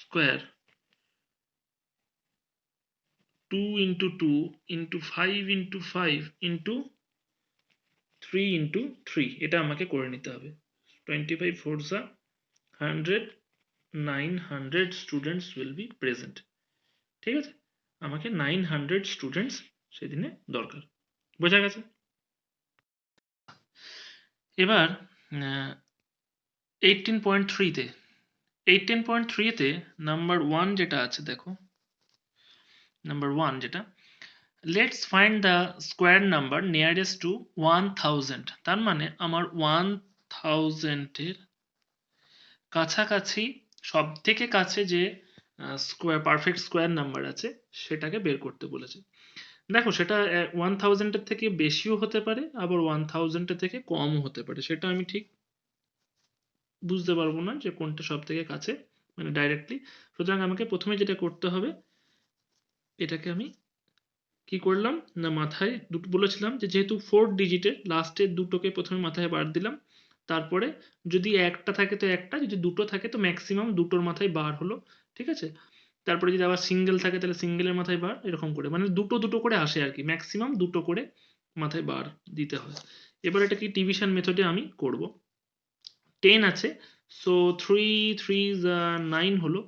square 2 into 2 into 5 into 5 into 3 into 3 এটা আমাকে করে নিতে হবে 25 4 100 900 students will be present ঠিক আছে আমাকে 900 স্টুডেন্টস সেদিনে দরকার বোঝা গেছে এবার 18.3 তে 18.3 তে নাম্বার 1 যেটা আছে দেখো নাম্বার 1 যেটা let's find the square number nearest to 1000 তার মানে আমার 1000 এর কাছাকাছি সব থেকে কাছে যে স্কোয়ার পারফেক্ট স্কোয়ার নাম্বার আছে সেটাকে বের করতে বলেছে দেখো সেটা 1000 এর থেকে বেশিও হতে পারে আবার 1000 এর থেকে কমও হতে পারে সেটা আমি ঠিক বুঝতে পারবো না যে কোনটা সব থেকে কাছে মানে ডাইরেক্টলি সুতরাং আমাকে প্রথমে যেটা করতে হবে এটাকে আমি কি করলাম না মাথায় দুটো বলেছিলাম যে যেহেতু 4 ডিজিটের লাস্টের দুটোকে প্রথমে মাথায় বার দিলাম তারপরে যদি একটা থাকে তো একটা যদি দুটো থাকে তো ম্যাক্সিমাম দুটোর মাথায় বার হলো ঠিক আছে তারপরে যদি আবার সিঙ্গেল থাকে তাহলে সিঙ্গেলের মাথায় বার এরকম করে মানে দুটো দুটো করে আসে আর কি ম্যাক্সিমাম দুটো করে মাথায় বার দিতে হয় এবার এটা কি ডিভিশন মেথডে আমি করব 10 আছে সো 3 3 9 হলো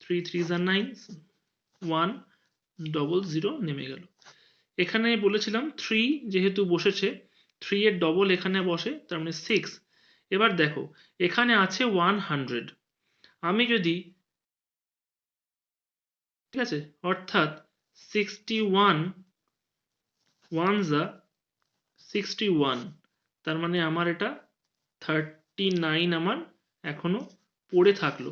3 3 9 1 0 নেমে গেল এখানে বলেছিলাম 3 যেহেতু বসেছে 3 এর ডবল এখানে বসে তার মানে 6 এবার দেখো এখানে আছে 100 আমি যদি ঠিক আছে অর্থাৎ 61 1 61 তার মানে আমার এটা 39 আমার এখনো পড়ে থাকলো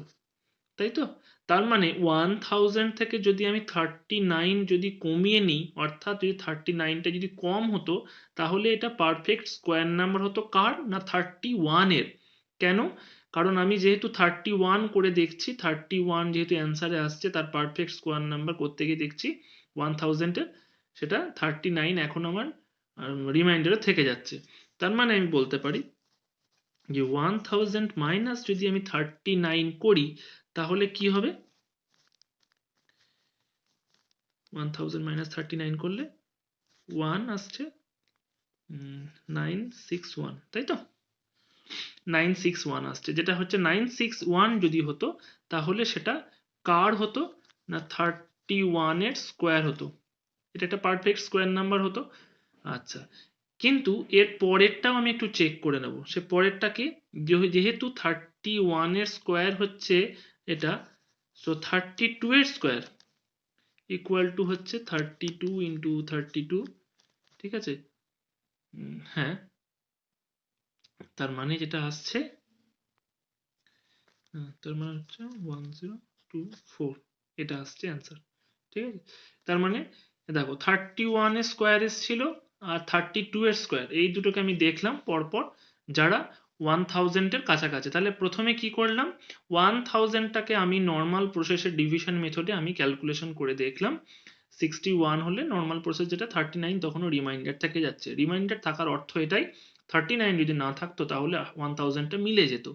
তাই তো তার মানে 1000 থেকে যদি আমি 39 যদি কমিয়ে নিই অর্থাৎ যদি 39টা যদি কম হতো তাহলে এটা পারফেক্ট স্কোয়ার নাম্বার হতো কার না 31 এর কেন কারণ আমি যেহেতু 31 করে দেখছি 31 যেহেতু অ্যান্সারে আসছে তার পারফেক্ট স্কোয়ার নাম্বার করতে গিয়ে দেখছি 1000 এর সেটা 39 এখন আমার রিমাইন্ডারে থেকে যাচ্ছে তার মানে আমি বলতে পারি যে 1000 মাইনাস যদি আমি 39 করি তাহলে কি হবে 1000 মাইনাস 39 করলে 1 আসছে 961 তাই তো 961 আসছে যেটা হচ্ছে 961 যদি হতো তাহলে সেটা কার হতো না 31 এর স্কোয়ার হতো এটা একটা পারফেক্ট স্কোয়ার নাম্বার হতো আচ্ছা কিন্তু এর পরেরটাও আমি একটু চেক করে নেব সে পরেরটা কি যেহেতু 31 এর স্কোয়ার হচ্ছে এটা সো 32 এর স্কোয়ার ইকুয়াল টু হচ্ছে 32 ইন্টু 32 ঠিক আছে হ্যাঁ তার মানে যেটা আসছে তার মানে হচ্ছে 1024 এটা আসছে অ্যান্সার ঠিক আছে তার মানে দেখো 31 এর স্কোয়ার এসেছিল আর 32 এর স্কোয়ার এই দুটোকে আমি দেখলাম পরপর যারা 1000 এর কাছাকাছি তাহলে প্রথমে কি করলাম 1000টাকে আমি নর্মাল প্রসেসের ডিভিশন মেথডে আমি ক্যালকুলেশন করে দেখলাম 61 হলে নর্মাল প্রসেস যেটা 39 তখনও রিমাইন্ডার থেকে যাচ্ছে রিমাইন্ডার থাকার অর্থ এটাই 39 যদি না থাকতো তাহলে 1000টা মিলে যেত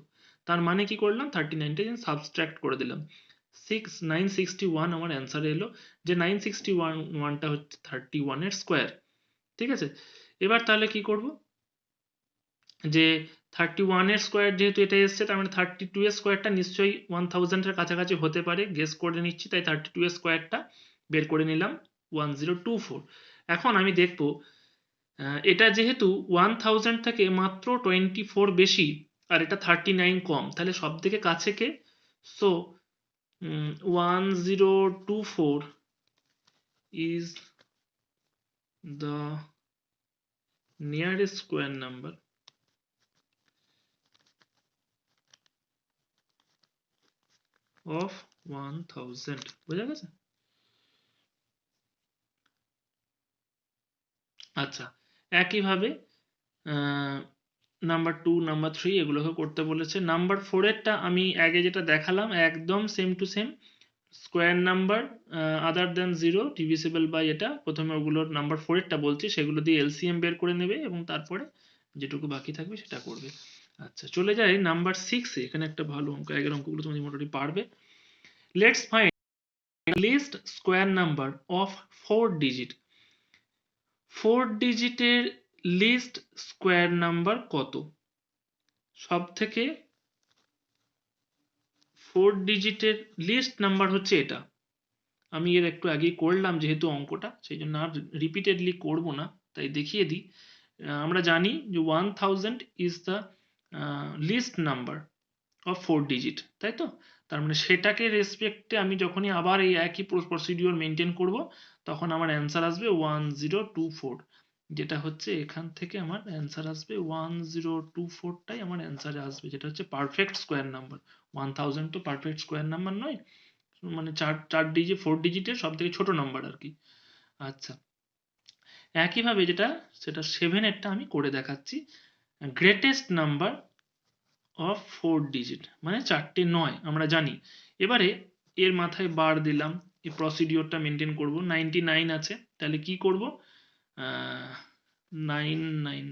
তার মানে কি করলাম 39টা সাবস্ট্রাক্ট করে দিলাম 961 আমার অ্যান্সার এলো যে 961টা হচ্ছে 31 এর স্কোয়ার ঠিক আছে এবার তাহলে কি করব যে 31 এর স্কোয়ার যেহেতু এটা এসছে তার মানে 32 এর স্কোয়ারটা নিশ্চয়ই 1000 এর কাছাকাছি হতে পারে গেস করে নিচ্ছি তাই 32 এর স্কোয়ারটা বের করে নিলাম 1024 এখন আমি দেখব এটা যেহেতু 1000 থেকে মাত্র 24 বেশি আর এটা 39 কম তাহলে সব থেকে কাছে কে so 1024 is the nearest square number of 1000 বোঝা গেছে আচ্ছা একইভাবে নাম্বার 2 নাম্বার 3 এগুলোকে করতে বলেছে নাম্বার 4 এরটা আমি আগে যেটা দেখালাম একদম same to same square number other than 0 divisible by এটা প্রথমে ওগুলোর নাম্বার 4 এরটা বলছি সেগুলো দিয়ে এলসিএম বের করে নেবে এবং তারপরে যেটুকু বাকি থাকবে সেটা করবে আচ্ছা চলে যাই নাম্বার 6 এ এখানে একটা ভালো অঙ্ক আগের অঙ্কগুলো তুমি মোটামুটি পারবে let's find least square number of 4 digit. 4 ডিজিটের লিস্ট স্কোয়ার নাম্বার কত? সব থেকে 4 ডিজিটের লিস্ট নাম্বার হচ্ছে এটা। আমি এর একটু আগেই করলাম যেহেতু অঙ্কটা, সেই জন্য আর রিপিটেডলি করব না, তাই দেখিয়ে দিই। আমরা জানি যে 1000 is the least number of 4 digit, তাই তো? তার মানে সেটাকে রেসপেক্টে আমি যখনই আবার এই একই প্রসিডিওর মেনটেন করব, তখন আমার অ্যান্সার আসবে 1024, যেটা হচ্ছে এখান থেকে আমার অ্যান্সার আসবে 1024টাই আমার অ্যান্সারে আসবে, যেটা হচ্ছে পারফেক্ট স্কোয়ার নাম্বার। 1000 তো পারফেক্ট স্কোয়ার নাম্বার নয়, মানে চার ডিজিট 4 ডিজিটের সব থেকে ছোট নাম্বার আর কি। আচ্ছা, একইভাবে সেটা 7এরটা আমি করে দেখাচ্ছি। গ্রেটেস্ট নাম্বার অফ 4 ডিজিট মানে 4টে 9 আমরা জানি। এবারে এর মাথায় বার দিলাম, এই প্রসিডিওরটা মেনটেন করব। 99 আছে, তাহলে কি করব? 9 9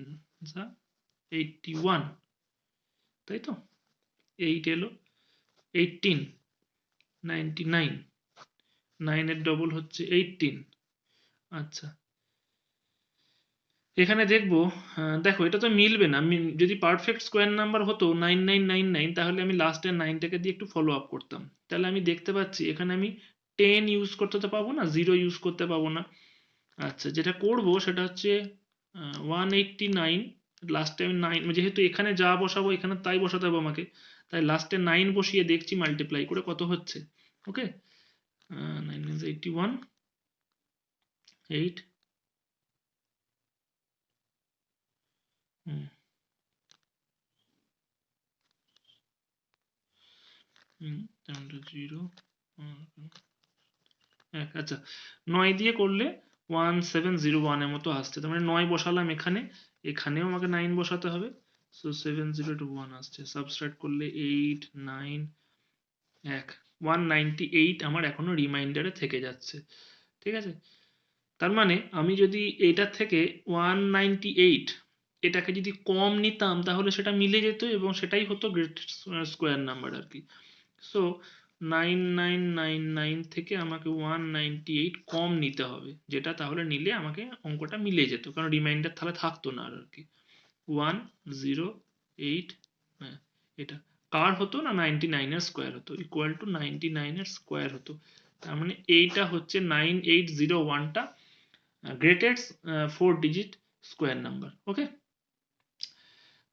81, তাই তো? 8 এলো, 18, 99, 9 এর ডবল হচ্ছে 18। আচ্ছা, এখানে দেখবো, দেখো এটা তো মিলবে না। যদি পারফেক্ট স্কোয়ার নাম্বার হতো 9999, তাহলে আমি লাস্টের 9টাকে দিয়ে একটু ফলো আপ করতাম, তাহলে আমি দেখতে পাচ্ছি এখানে আমি 10 ইউজ করতে তো পাবো না, 0 ইউজ করতে পাবো না। আচ্ছা, যেটা করব সেটা হচ্ছে 189, লাস্টে আমি 9, যেহেতু এখানে যা বসাবো এখানে তাই বসাতে হবে আমাকে, তাই লাস্টে 9 বসিয়ে দেখছি মাল্টিপ্লাই করে কত হচ্ছে। ওকে, 9 × 81, 8, হুম, হুম, 0, আচ্ছা, 9 দিয়ে করলে 1701 এর মতো আসছে, তার মানে 9 বসালাম এখানে, এখানেও আমাকে 9 বসাতে হবে। সো 7021 আসছে, সাবট্রাক্ট করলে 8 9 1 198 আমার এখনো রিমাইন্ডারে থেকে যাচ্ছে। ঠিক আছে, তার মানে আমি যদি এটার থেকে 198 এটাকে যদি কম নিতাম তাহলে সেটা মিলে যেত এবং সেটাই হতো গ্রেট স্কোয়ার নাম্বার আর কি। সো 9999 থেকে আমাকে 198 কম নিতে হবে, যেটা তাহলে নিলে আমাকে অঙ্কটা মিলে যেত, কারণ রিমাইন্ডার তাহলে থাকতো না আর কি। 108, হ্যাঁ, এটা কার হতো না 99 এর স্কোয়ার হতো, ইকুয়াল টু 99 এর স্কোয়ার হতো। তার মানে এইটা হচ্ছে 9801টা গ্রেটেস্ট 4 ডিজিট স্কোয়ার নাম্বার। ওকে,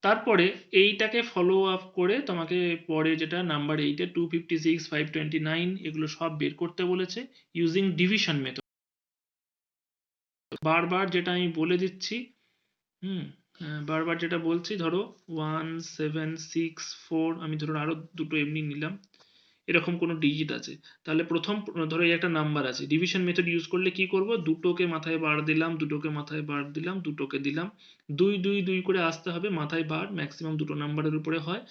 তারপরে এইটাকে ফলো আপ করে তোমাকে পরে যেটা নাম্বার 8 এ 256 529 এগুলো সব বের করতে বলেছে ইউজিং ডিভিশন মেথড। বারবার যেটা আমি বলে দিচ্ছি, হুম, বারবার যেটা বলছি, ধরো 1764, আমি ধরো আরো দুটো এমনি নিলাম, এরকম কোনো ডিজিট আছে, তাহলে প্রথম ধরো এই একটা নাম্বার আছে, ডিভিশন মেথড ইউজ করলে কি করব, দুটোকে মাথায় বার দিলাম, দুটোকে মাথায় বার দিলাম, দুটোকে দিলাম, 2 2 2 করে আসতে হবে মাথায় বার, ম্যাক্সিমাম দুটো নাম্বারের উপরে হয়,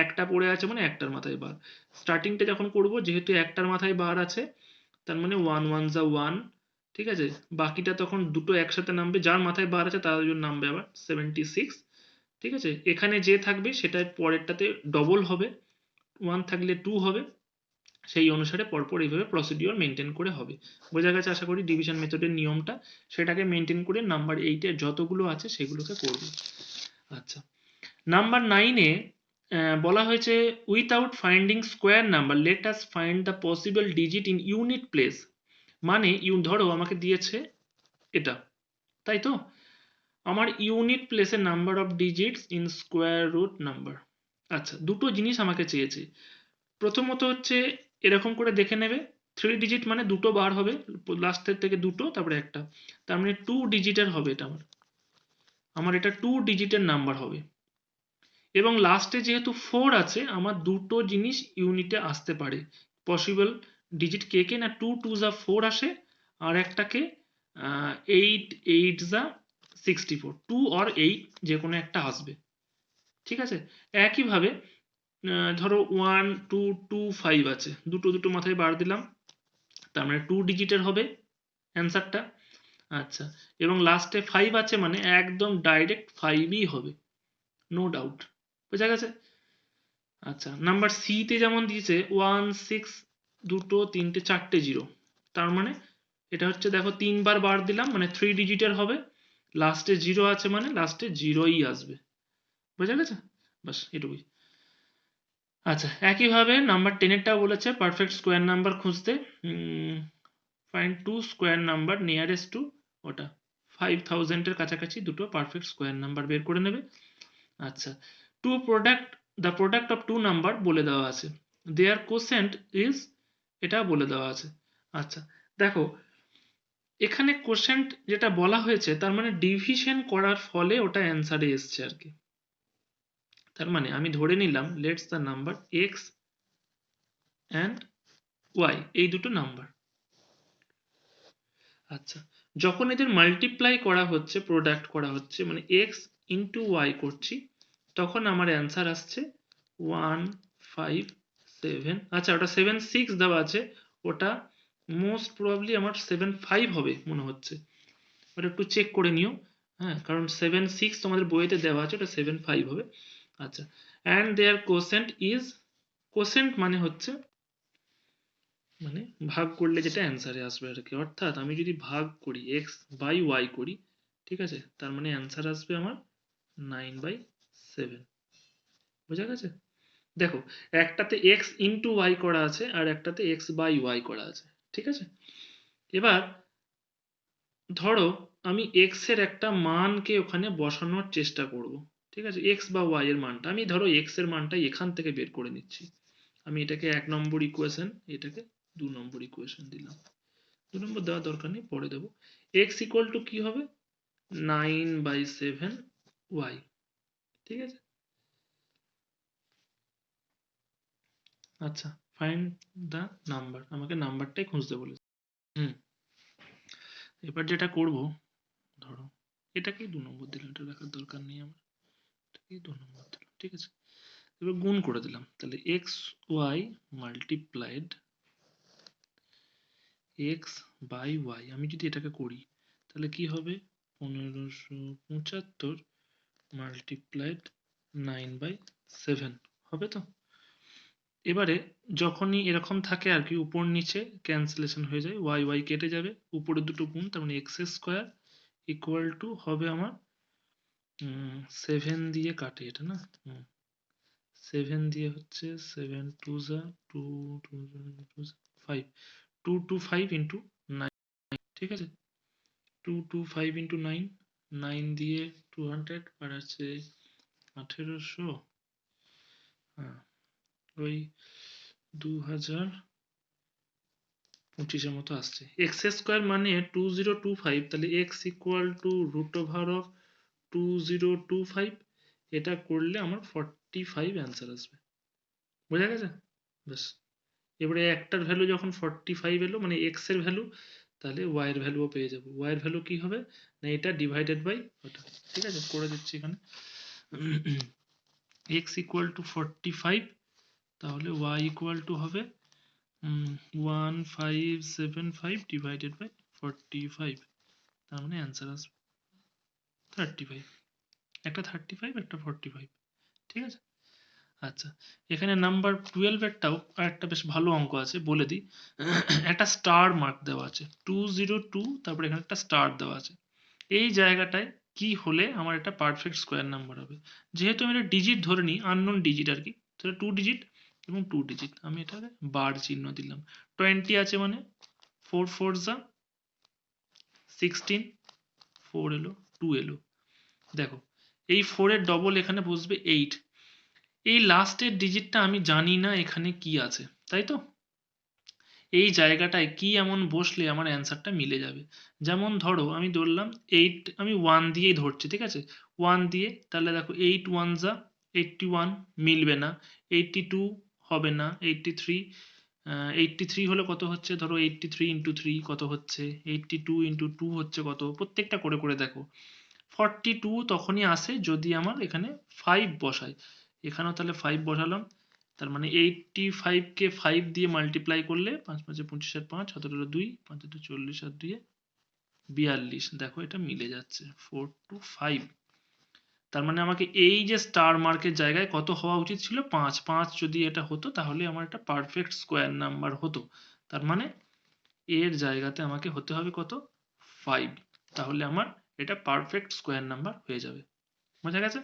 একটা পড়ে আছে মানে একটার মাথায় বার। স্টার্টিংটা যখন করব, যেহেতু একটার মাথায় বার আছে, তার মানে 1 1 যা 1, ঠিক আছে, বাকিটা তখন দুটো একসাথে নামবে, যার মাথায় বার আছে তার জন্য নামবে আবার 76। ঠিক আছে, এখানে যে থাকবে সেটা পরেরটাতে ডবল হবে, 1 থাকলে 2 হবে, সেই অনুসারে পরপর এইভাবে প্রসিডিওর মেনটেন করে হবে। বোঝা গেছে আশা করি ডিভিশন মেথডের নিয়মটা, সেটাকে মেনটেন করে নাম্বার 8 এর যতগুলো আছে সেগুলোকে করবে। আচ্ছা, নাম্বার 9 এ বলা হয়েছে without finding square number let us find the possible digit in unit place. মানে ধরো আমাকে দিয়েছে এটা, তাই তো, আমার ইউনিট প্লেসে number of digits in square root number. আচ্ছা, দুটো জিনিস আমাকে চেয়েছে। প্রথমত হচ্ছে এরকম করে দেখে নেবে, 3 ডিজিট মানে দুটো বার হবে, লাস্টের থেকে দুটো তারপরে একটা, তার মানে 2 ডিজিটের হবে এটা, আমার এটা 2 ডিজিটের নাম্বার হবে, এবং লাস্টে যেহেতু 4 আছে আমার দুটো জিনিস ইউনিটে আসতে পারে। পসিবল ডিজিট কে কে না, 2 2 যা 4 আসে, আর একটাকে 8 8 যা 64, 2 আর 8 যে কোনো একটা আসবে। ঠিক আছে, একইভাবে ধরো 1 2 2 5 আছে, দুটো দুটো মাথায় বার দিলাম, তার মানে 2 ডিজিটের হবে অ্যান্সারটা। আচ্ছা, এবং লাস্টে 5 আছে মানে একদম ডাইরেক্ট 5ই হবে, নো ডাউট। বোঝা গেছে? আচ্ছা, নাম্বার সি তে যেমন দিয়েছে 1 6 দুটো তিনটে চারটে জিরো, তার মানে এটা হচ্ছে দেখো 3 বার বার দিলাম মানে 3 ডিজিটের হবে, লাস্টে জিরো আছে মানে লাস্টে জিরোই আসবে। বোঝা গেছে? বাস এটুকুই। আচ্ছা, একইভাবে নাম্বার 10-এরটাও বলেছে পারফেক্ট স্কোয়ার নাম্বার খুঁজতে। Find two square number nearest to ওটা 5000-এর কাছাকাছি দুটো পারফেক্ট স্কোয়ার নাম্বার বের করে নেবে। আচ্ছা, two product the product of two number বলে দেওয়া আছে, দেয়ার কোসেন্ট ইজ এটা বলে দেওয়া আছে। আচ্ছা, দেখো এখানে কোসেন্ট যেটা বলা হয়েছে তার মানে ডিভিশন করার ফলে ওটা অ্যান্সারে এসছে আর কি। তার মানে আমি ধরে নিলাম let's the number X and Y, এই দুটো নাম্বার। আচ্ছা, যখন এদের মাল্টিপ্লাই করা হচ্ছে, প্রোডাক্ট করা হচ্ছে মানে এক্স ইন্টু ওয়াই করছি, তখন আমার অ্যান্সার আসছে 157। আচ্ছা, ওটা 76 দেওয়া আছে, ওটা মোস্ট প্রবাবলি আমার 75 হবে মনে হচ্ছে, ওটা একটু চেক করে নিও। হ্যাঁ, কারণ 76 তোমাদের বইতে দেওয়া আছে, ওটা 75 হবে। আচ্ছা, and there quotient is, quotient মানে হচ্ছে মানে ভাগ করলে যেটা অ্যান্সারে আসবে আর কি, অর্থাৎ আমি যদি ভাগ করি এক্স বাই ওয়াই করি, ঠিক আছে, তার মানে অ্যান্সার আসবে আমার 9/7। বোঝা গেছে? দেখো একটাতে এক্স ইন্টু ওয়াই করা আছে আর একটাতে এক্স বাই ওয়াই করা আছে, ঠিক আছে। এবার ধরো আমি এক্স এর একটা মানকে ওখানে বসানোর চেষ্টা করব, ঠিক আছে, এক্স বা ওয়াই এর মানটা আমি ধরো এক্স এর মানটা এখান থেকে বের করে নিচ্ছি। আমি এটাকে 1 নম্বর ইকুয়েশন, এটাকে 2 নম্বর ইকুয়েশন দিলাম। 2 নম্বর দেওয়ার দরকার নেই, পরে দেবো। এক্স ইকুয়াল টু কি হবে, 9/7 ওয়াই, ঠিক আছে। আচ্ছা, ফাইন্ড দ্য নাম্বার, আমাকে নাম্বারটাই খুঁজতে বলেছে। হুম, এবার যেটা করব, ধরো এটাকেই 2 নম্বর দিলাম, এটা দেখার দরকার নেই আমার, এটাকেই 2 নম্বর দিলাম, ঠিক আছে। এবার গুণ করে দিলাম, তাহলে X Y multiplied X by Y, আমি যদি এটাকে করি তাহলে কি হবে, 1575 মাল্টিপ্লাইড 9/7 হবে তো। এবারে যখনই এরকম থাকে আর কি, উপর নিচে ক্যান্সেলেশন হয়ে যায়, ওয়াই ওয়াই কেটে যাবে, উপরে দুটো গুণ, তার মানে এক্স স্কোয়ার ইকুয়াল টু হবে আমার 7 দিয়ে কাটে এটা না, 7 দিয়ে হচ্ছে 7 2 2 2 5, 225 ইন্টু 9, ঠিক আছে। 225 ইন্টু 9, 9 দিয়ে 200 আর আছে 1800, হ্যাঁ ওই 2025-এর মতো আসছে। এক্স স্কোয়ার মানে 2025, তাহলে X equal to root over of 2025, এটা করলে আমার 45 অ্যান্সার আসবে। বোঝা গেছে? ব্যাস, এবারে একটার ভ্যালু যখন 45 এলো মানে এক্স এর ভ্যালু, তাহলে ওয়াই এর ভ্যালুও পেয়ে যাবো। ওয়াই এর ভ্যালু কি হবে না, এটা ডিভাইডেড বাই ওটা, ঠিক আছে, করে দিচ্ছি এখানে। এক্স ইকুয়াল টু 45, তাহলে ওয়াই ইকুয়াল টু হবে 1575 ডিভাইডেড বাই 45, তার মানে অ্যান্সার আসবে 35। একটা 35 একটা 45, ঠিক আছে। আচ্ছা, এখানে নাম্বার 12-এরটাও আর একটা বেশ ভালো অঙ্ক আছে, বলে দিই। একটা স্টার মার্ক দেওয়া আছে 202, তারপরে এখানে একটা স্টার দেওয়া আছে। এই জায়গাটায় কি হলে আমার এটা পারফেক্ট স্কোয়ার নাম্বার হবে, যেহেতু আমি এটা ডিজিট ধরে নিই, আননোন ডিজিট আর কি, তাহলে 2 ডিজিট এবং 2 ডিজিট, আমি এটাকে বার চিহ্ন দিলাম। 20 আছে মানে 4 4 যা 16, 4 এলো 2 এলো। দেখো এই 4 এর ডবল এখানে বসবে 8, এই লাস্টের ডিজিটটা আমি জানি না এখানে কি আছে, তাই তো। এই জায়গাটায় কি এমন বসলে আমার অ্যান্সারটা মিলে যাবে। যেমন ধরো আমি ধরলাম 8, আমি 1 দিয়েই ধরছি, ঠিক আছে, 1 দিয়ে, তাহলে দেখো 8 1 যা 81, মিলবে না। 82 হবে না, 83, 83 হলে কত হচ্ছে, ধরো 83 ইন্টু 3 কত হচ্ছে, 82 ইন্টু 2 হচ্ছে কত, প্রত্যেকটা করে করে দেখো। 42 তখনই আসে যদি আমার এখানে 5 বসাই, এখানেও তাহলে 5 বসালাম, তার মানে 85-কে 5 দিয়ে মাল্টিপ্লাই করলে 5 5 25 আর 5 17 2 5 2 40 আর 2 42, দেখো এটা মিলে যাচ্ছে 4 to 5। তার মানে আমাকে এই যে স্টার মার্কের জায়গায় কত হওয়া উচিত ছিল? 5। 5 যদি এটা হতো তাহলে আমার একটা পারফেক্ট স্কোয়ার নাম্বার হতো। তার মানে এর জায়গাতে আমাকে হতে হবে কত? 5। তাহলে আমার এটা পারফেক্ট স্কোয়ার নাম্বার হয়ে যাবে। বোঝা গেছে?